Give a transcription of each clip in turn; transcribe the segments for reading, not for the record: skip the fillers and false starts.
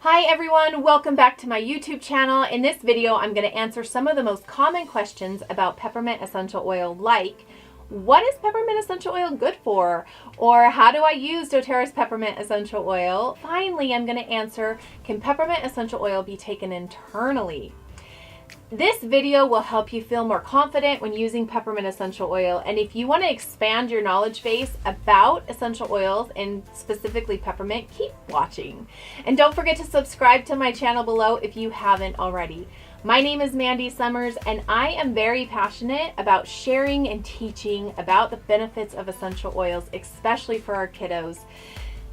Hi everyone, welcome back to my YouTube channel. In this video, I'm going to answer some of the most common questions about peppermint essential oil, like what is peppermint essential oil good for? Or how do I use doTERRA's peppermint essential oil? Finally, I'm going to answer, can peppermint essential oil be taken internally? This video will help you feel more confident when using peppermint essential oil, and if you want to expand your knowledge base about essential oils and specifically peppermint, keep watching. And don't forget to subscribe to my channel below if you haven't already. My name is Mandy Summers, and I am very passionate about sharing and teaching about the benefits of essential oils, especially for our kiddos.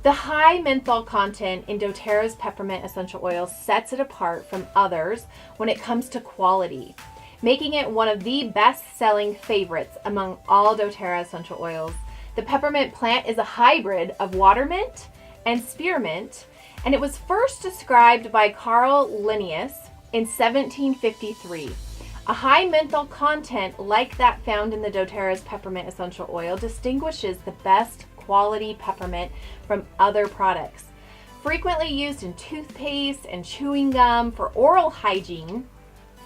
The high menthol content in doTERRA's peppermint essential oil sets it apart from others when it comes to quality, making it one of the best-selling favorites among all doTERRA essential oils. The peppermint plant is a hybrid of watermint and spearmint, and it was first described by Carl Linnaeus in 1753. A high menthol content like that found in the doTERRA's peppermint essential oil distinguishes the best quality peppermint from other products. Frequently used in toothpaste and chewing gum for oral hygiene,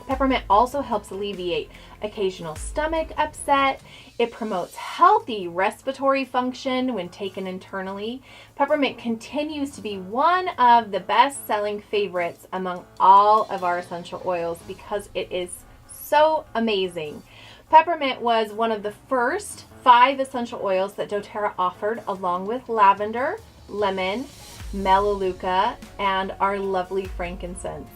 peppermint also helps alleviate occasional stomach upset. It promotes healthy respiratory function when taken internally. Peppermint continues to be one of the best-selling favorites among all of our essential oils because it is so amazing. Peppermint was one of the first 5 essential oils that doTERRA offered, along with lavender, lemon, melaleuca, and our lovely frankincense.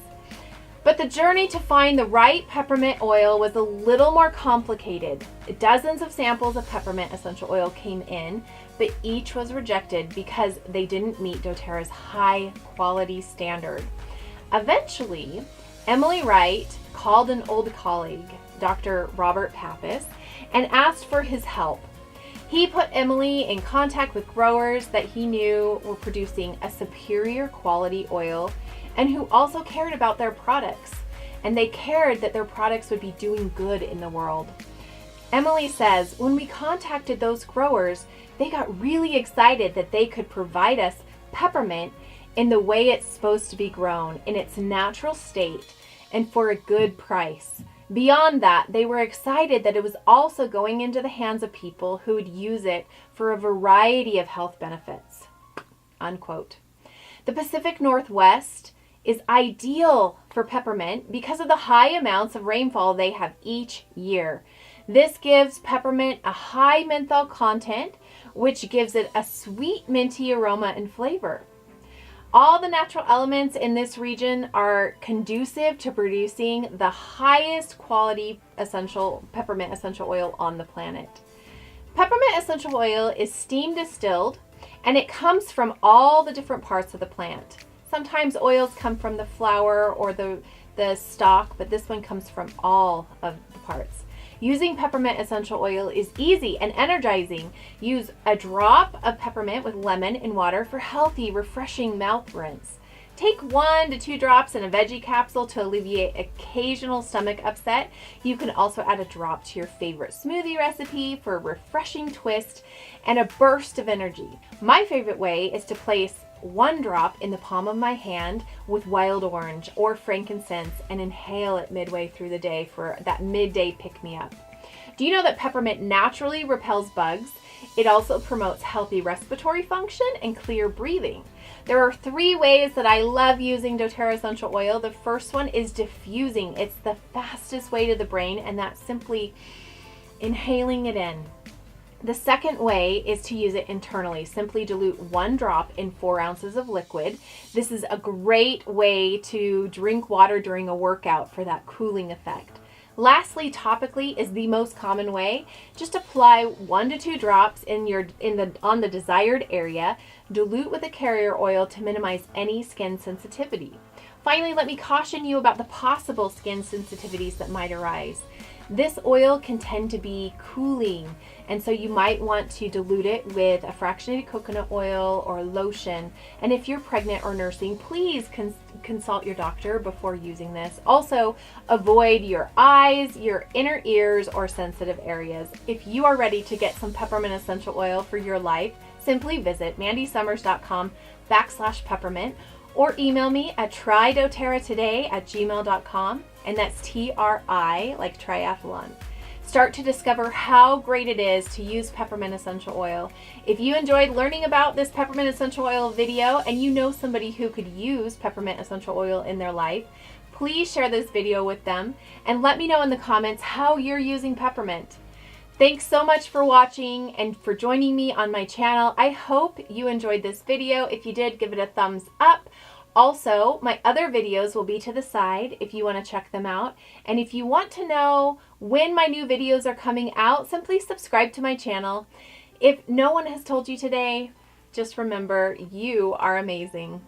But the journey to find the right peppermint oil was a little more complicated. Dozens of samples of peppermint essential oil came in, but each was rejected because they didn't meet doTERRA's high quality standard. Eventually, Emily Wright called an old colleague, Dr. Robert Pappas, and asked for his help. He put Emily in contact with growers that he knew were producing a superior quality oil and who also cared about their products, and they cared that their products would be doing good in the world. Emily says, when we contacted those growers, they got really excited that they could provide us peppermint in the way it's supposed to be grown, in its natural state, and for a good price. Beyond that, they were excited that it was also going into the hands of people who would use it for a variety of health benefits." Unquote. The Pacific Northwest is ideal for peppermint because of the high amounts of rainfall they have each year. This gives peppermint a high menthol content, which gives it a sweet minty aroma and flavor. All the natural elements in this region are conducive to producing the highest quality peppermint essential oil on the planet. Peppermint essential oil is steam distilled, and it comes from all the different parts of the plant. Sometimes oils come from the flower or the stalk, but this one comes from all of the parts. Using peppermint essential oil is easy and energizing. Use a drop of peppermint with lemon in water for healthy, refreshing mouth rinse. Take 1 to 2 drops in a veggie capsule to alleviate occasional stomach upset. You can also add a drop to your favorite smoothie recipe for a refreshing twist and a burst of energy. My favorite way is to place 1 drop in the palm of my hand with wild orange or frankincense and inhale it midway through the day for that midday pick-me-up. Do you know that peppermint naturally repels bugs? It also promotes healthy respiratory function and clear breathing. There are 3 ways that I love using doTERRA essential oil. The first one is diffusing. It's the fastest way to the brain, and that's simply inhaling it in. The second way is to use it internally. Simply dilute 1 drop in 4 ounces of liquid. This is a great way to drink water during a workout for that cooling effect. Lastly, topically is the most common way. Just apply 1 to 2 drops on the desired area. Dilute with a carrier oil to minimize any skin sensitivity. Finally, let me caution you about the possible skin sensitivities that might arise. This oil can tend to be cooling, and so you might want to dilute it with a fractionated coconut oil or lotion. And if you're pregnant or nursing, please consult your doctor before using this. Also, avoid your eyes, your inner ears, or sensitive areas. If you are ready to get some peppermint essential oil for your life, simply visit mandysummers.com/peppermint or email me at trydoterratoday@gmail.com, and that's TRI like triathlon. Start to discover how great it is to use peppermint essential oil. If you enjoyed learning about this peppermint essential oil video and you know somebody who could use peppermint essential oil in their life, please share this video with them and let me know in the comments how you're using peppermint. Thanks so much for watching and for joining me on my channel. I hope you enjoyed this video. If you did, give it a thumbs up. Also, my other videos will be to the side if you want to check them out. And if you want to know when my new videos are coming out, simply subscribe to my channel. If no one has told you today, just remember, you are amazing.